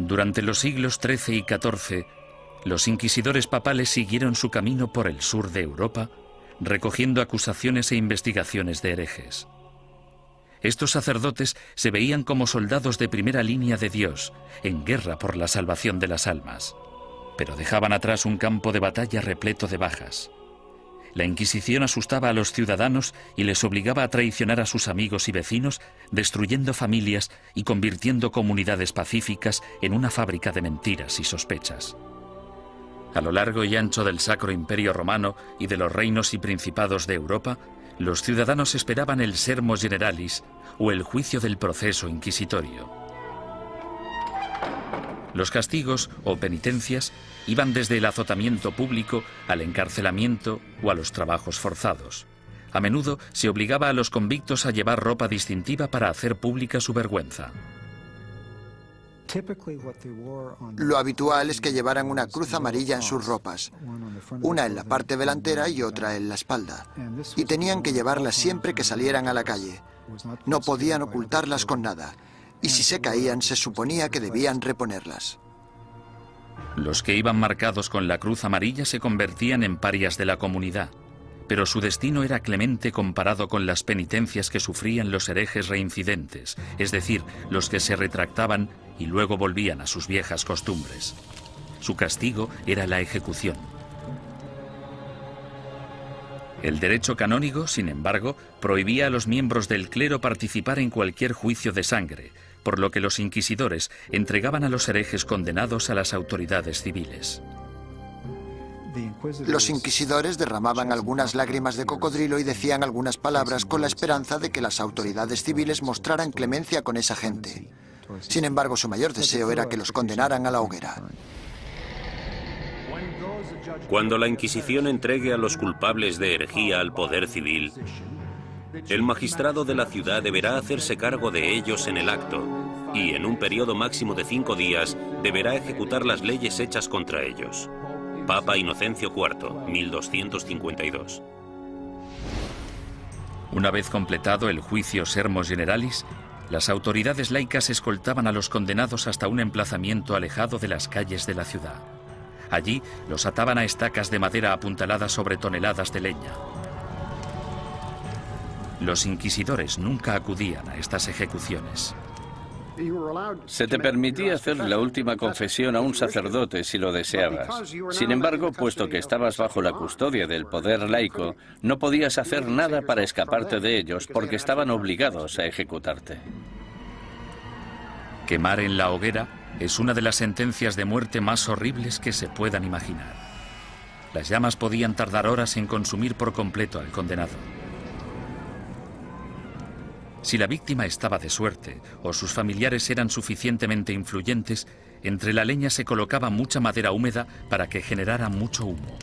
Durante los siglos XIII y XIV, los inquisidores papales siguieron su camino por el sur de Europa, recogiendo acusaciones e investigaciones de herejes. Estos sacerdotes se veían como soldados de primera línea de Dios, en guerra por la salvación de las almas, pero dejaban atrás un campo de batalla repleto de bajas. La Inquisición asustaba a los ciudadanos y les obligaba a traicionar a sus amigos y vecinos, destruyendo familias y convirtiendo comunidades pacíficas en una fábrica de mentiras y sospechas. A lo largo y ancho del Sacro Imperio Romano y de los reinos y principados de Europa, los ciudadanos esperaban el sermos generalis o el juicio del proceso inquisitorio. Los castigos o penitencias iban desde el azotamiento público al encarcelamiento o a los trabajos forzados. A menudo se obligaba a los convictos a llevar ropa distintiva para hacer pública su vergüenza. Lo habitual es que llevaran una cruz amarilla en sus ropas, una en la parte delantera y otra en la espalda, y tenían que llevarlas siempre que salieran a la calle. No podían ocultarlas con nada, y si se caían se suponía que debían reponerlas. Los que iban marcados con la cruz amarilla se convertían en parias de la comunidad, pero su destino era clemente comparado con las penitencias que sufrían los herejes reincidentes, es decir, los que se retractaban y luego volvían a sus viejas costumbres. Su castigo era la ejecución. El derecho canónico, sin embargo, prohibía a los miembros del clero participar en cualquier juicio de sangre, por lo que los inquisidores entregaban a los herejes condenados a las autoridades civiles. Los inquisidores derramaban algunas lágrimas de cocodrilo y decían algunas palabras con la esperanza de que las autoridades civiles mostraran clemencia con esa gente. Sin embargo, su mayor deseo era que los condenaran a la hoguera. Cuando la Inquisición entregue a los culpables de herejía al poder civil, el magistrado de la ciudad deberá hacerse cargo de ellos en el acto y, en un periodo máximo de 5 días, deberá ejecutar las leyes hechas contra ellos. Papa Inocencio IV, 1252. Una vez completado el juicio sermos generalis, las autoridades laicas escoltaban a los condenados hasta un emplazamiento alejado de las calles de la ciudad. Allí los ataban a estacas de madera apuntaladas sobre toneladas de leña. Los inquisidores nunca acudían a estas ejecuciones. Se te permitía hacer la última confesión a un sacerdote si lo deseabas. Sin embargo, puesto que estabas bajo la custodia del poder laico, no podías hacer nada para escaparte de ellos porque estaban obligados a ejecutarte. Quemar en la hoguera es una de las sentencias de muerte más horribles que se puedan imaginar. Las llamas podían tardar horas en consumir por completo al condenado. Si la víctima estaba de suerte o sus familiares eran suficientemente influyentes, entre la leña se colocaba mucha madera húmeda para que generara mucho humo.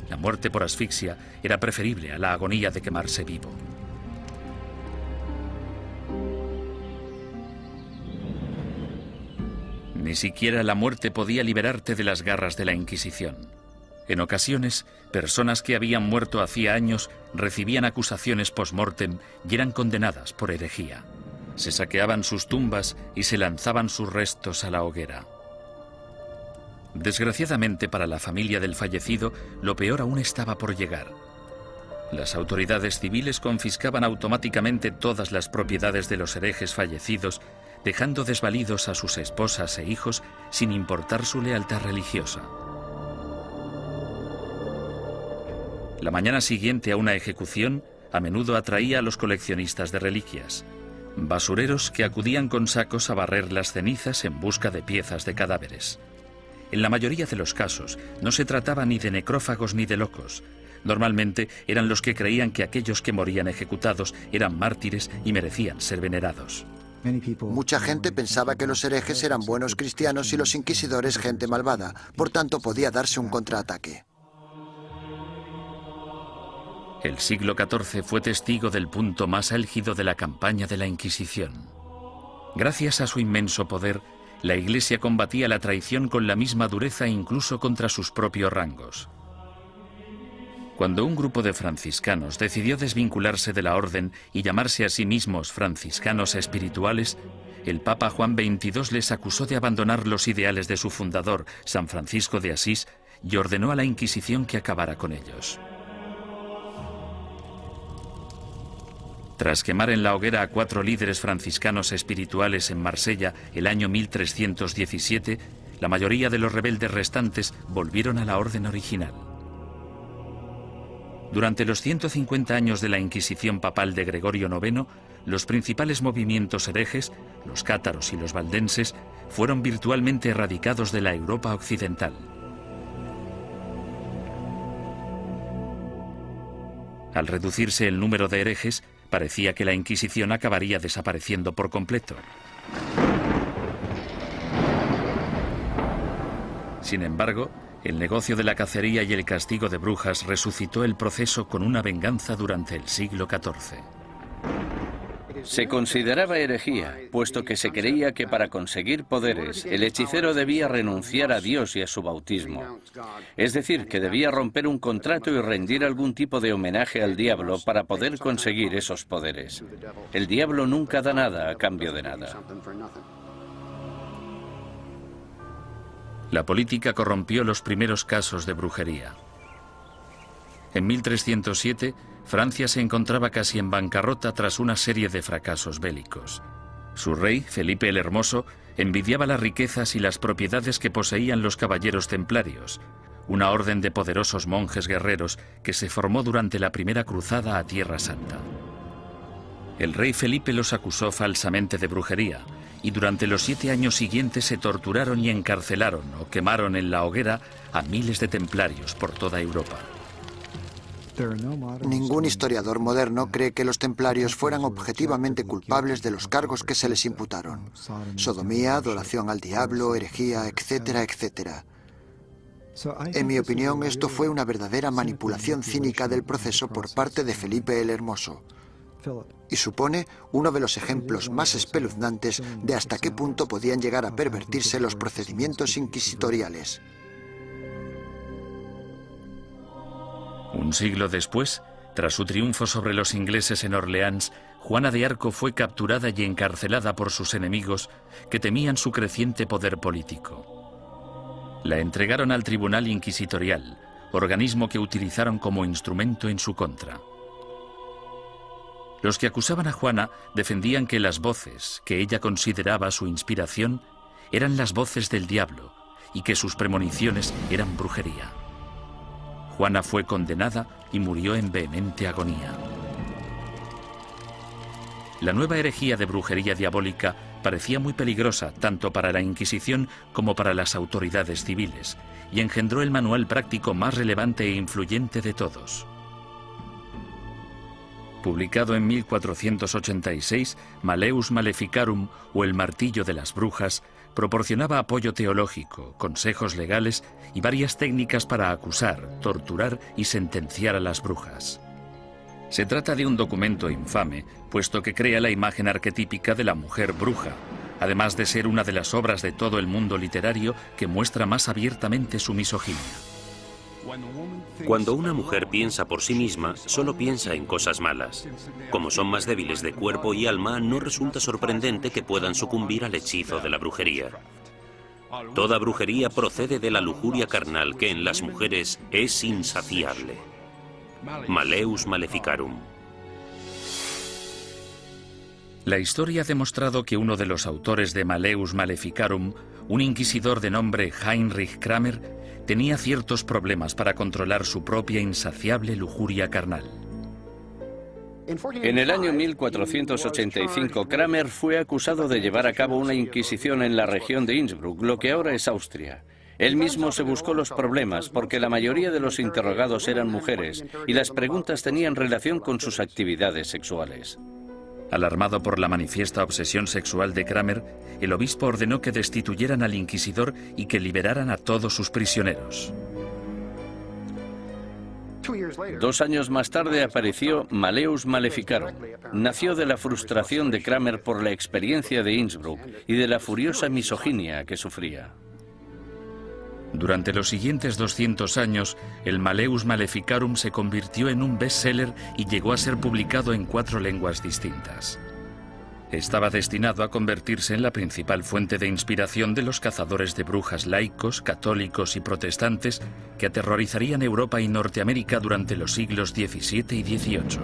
La muerte por asfixia era preferible a la agonía de quemarse vivo. Ni siquiera la muerte podía liberarte de las garras de la Inquisición. En ocasiones, personas que habían muerto hacía años recibían acusaciones post-mortem y eran condenadas por herejía. Se saqueaban sus tumbas y se lanzaban sus restos a la hoguera. Desgraciadamente para la familia del fallecido, lo peor aún estaba por llegar. Las autoridades civiles confiscaban automáticamente todas las propiedades de los herejes fallecidos, dejando desvalidos a sus esposas e hijos sin importar su lealtad religiosa. La mañana siguiente a una ejecución a menudo atraía a los coleccionistas de reliquias, basureros que acudían con sacos a barrer las cenizas en busca de piezas de cadáveres. En la mayoría de los casos no se trataba ni de necrófagos ni de locos. Normalmente eran los que creían que aquellos que morían ejecutados eran mártires y merecían ser venerados. Mucha gente pensaba que los herejes eran buenos cristianos y los inquisidores gente malvada, por tanto podía darse un contraataque. El siglo XIV fue testigo del punto más álgido de la campaña de la Inquisición. Gracias a su inmenso poder, la Iglesia combatía la traición con la misma dureza incluso contra sus propios rangos. Cuando un grupo de franciscanos decidió desvincularse de la orden y llamarse a sí mismos franciscanos espirituales, el Papa Juan XXII les acusó de abandonar los ideales de su fundador, San Francisco de Asís, y ordenó a la Inquisición que acabara con ellos. Tras quemar en la hoguera a 4 líderes franciscanos espirituales en Marsella el año 1317, la mayoría de los rebeldes restantes volvieron a la orden original. Durante los 150 años de la Inquisición papal de Gregorio IX, los principales movimientos herejes, los cátaros y los valdenses, fueron virtualmente erradicados de la Europa occidental. Al reducirse el número de herejes, parecía que la Inquisición acabaría desapareciendo por completo. Sin embargo, el negocio de la cacería y el castigo de brujas resucitó el proceso con una venganza durante el siglo XIV. Se consideraba herejía, puesto que se creía que para conseguir poderes el hechicero debía renunciar a Dios y a su bautismo. Es decir, que debía romper un contrato y rendir algún tipo de homenaje al diablo para poder conseguir esos poderes. El diablo nunca da nada a cambio de nada. La política corrompió los primeros casos de brujería. En 1307, Francia se encontraba casi en bancarrota tras una serie de fracasos bélicos. Su rey, Felipe el Hermoso, envidiaba las riquezas y las propiedades que poseían los caballeros templarios, una orden de poderosos monjes guerreros que se formó durante la primera cruzada a Tierra Santa. El rey Felipe los acusó falsamente de brujería, y durante los 7 años siguientes se torturaron y encarcelaron o quemaron en la hoguera a miles de templarios por toda Europa. Ningún historiador moderno cree que los templarios fueran objetivamente culpables de los cargos que se les imputaron: sodomía, adoración al diablo, herejía, etcétera, etcétera. En mi opinión, esto fue una verdadera manipulación cínica del proceso por parte de Felipe el Hermoso, y supone uno de los ejemplos más espeluznantes de hasta qué punto podían llegar a pervertirse los procedimientos inquisitoriales. Un siglo después, tras su triunfo sobre los ingleses en Orleans, Juana de Arco fue capturada y encarcelada por sus enemigos, que temían su creciente poder político. La entregaron al Tribunal Inquisitorial, organismo que utilizaron como instrumento en su contra. Los que acusaban a Juana defendían que las voces que ella consideraba su inspiración eran las voces del diablo y que sus premoniciones eran brujería. Juana fue condenada y murió en vehemente agonía. La nueva herejía de brujería diabólica parecía muy peligrosa tanto para la Inquisición como para las autoridades civiles, y engendró el manual práctico más relevante e influyente de todos. Publicado en 1486, Malleus Maleficarum, o el martillo de las brujas, proporcionaba apoyo teológico, consejos legales y varias técnicas para acusar, torturar y sentenciar a las brujas. Se trata de un documento infame, puesto que crea la imagen arquetípica de la mujer bruja, además de ser una de las obras de todo el mundo literario que muestra más abiertamente su misoginia. Cuando una mujer piensa por sí misma, solo piensa en cosas malas. Como son más débiles de cuerpo y alma, no resulta sorprendente que puedan sucumbir al hechizo de la brujería. Toda brujería procede de la lujuria carnal que en las mujeres es insaciable. Malleus Maleficarum. La historia ha demostrado que uno de los autores de Malleus Maleficarum, un inquisidor de nombre Heinrich Kramer, tenía ciertos problemas para controlar su propia insaciable lujuria carnal. En el año 1485, Kramer fue acusado de llevar a cabo una inquisición en la región de Innsbruck, lo que ahora es Austria. Él mismo se buscó los problemas porque la mayoría de los interrogados eran mujeres y las preguntas tenían relación con sus actividades sexuales. Alarmado por la manifiesta obsesión sexual de Kramer, el obispo ordenó que destituyeran al inquisidor y que liberaran a todos sus prisioneros. 2 años más tarde apareció Malleus Maleficarum. Nació de la frustración de Kramer por la experiencia de Innsbruck y de la furiosa misoginia que sufría. Durante los siguientes 200 años, el Malleus Maleficarum se convirtió en un bestseller y llegó a ser publicado en 4 lenguas distintas. estaba destinado a convertirse en la principal fuente de inspiración de los cazadores de brujas laicos, católicos y protestantes que aterrorizarían Europa y Norteamérica durante los siglos XVII y XVIII.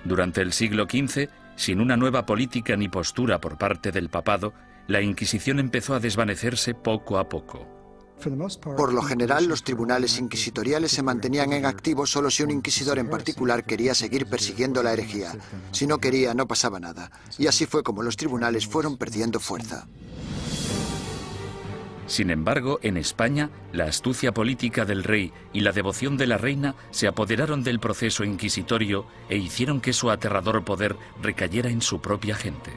Durante el siglo XV, sin una nueva política ni postura por parte del papado, la Inquisición empezó a desvanecerse poco a poco. Por lo general, los tribunales inquisitoriales se mantenían en activo solo si un inquisidor en particular quería seguir persiguiendo la herejía. Si no quería, no pasaba nada. Y así fue como los tribunales fueron perdiendo fuerza. Sin embargo, en España, la astucia política del rey y la devoción de la reina se apoderaron del proceso inquisitorio e hicieron que su aterrador poder recayera en su propia gente.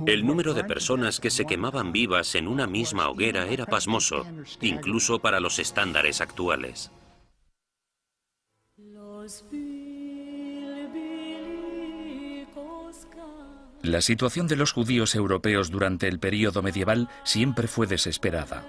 El número de personas que se quemaban vivas en una misma hoguera era pasmoso, incluso para los estándares actuales. La situación de los judíos europeos durante el período medieval siempre fue desesperada.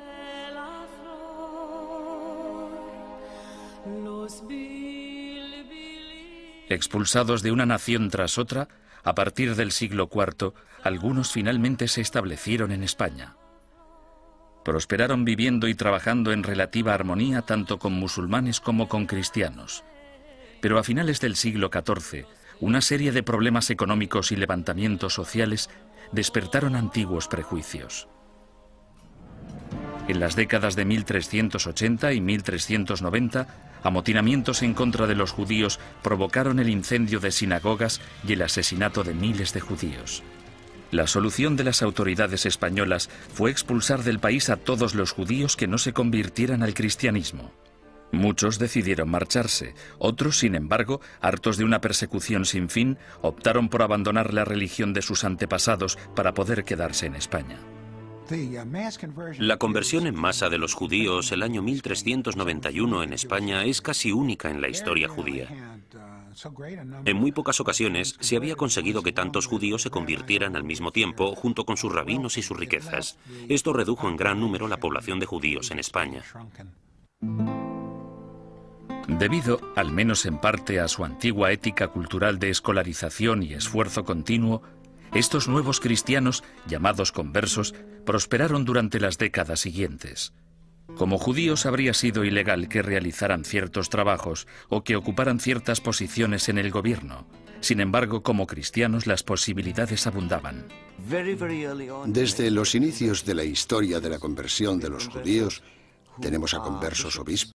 Expulsados de una nación tras otra, a partir del siglo IV, algunos finalmente se establecieron en España. Prosperaron viviendo y trabajando en relativa armonía tanto con musulmanes como con cristianos. Pero a finales del siglo XIV, una serie de problemas económicos y levantamientos sociales despertaron antiguos prejuicios. En las décadas de 1380 y 1390, amotinamientos en contra de los judíos provocaron el incendio de sinagogas y el asesinato de miles de judíos. La solución de las autoridades españolas fue expulsar del país a todos los judíos que no se convirtieran al cristianismo. Muchos decidieron marcharse, otros, sin embargo, hartos de una persecución sin fin, optaron por abandonar la religión de sus antepasados para poder quedarse en España. La conversión en masa de los judíos el año 1391 en España es casi única en la historia judía. En muy pocas ocasiones se había conseguido que tantos judíos se convirtieran al mismo tiempo junto con sus rabinos y sus riquezas. Esto redujo en gran número la población de judíos en España. Debido, al menos en parte, a su antigua ética cultural de escolarización y esfuerzo continuo, estos nuevos cristianos, llamados conversos, prosperaron durante las décadas siguientes. Como judíos habría sido ilegal que realizaran ciertos trabajos o que ocuparan ciertas posiciones en el gobierno. Sin embargo, como cristianos las posibilidades abundaban. Desde los inicios de la historia de la conversión de los judíos, tenemos a conversos obispos,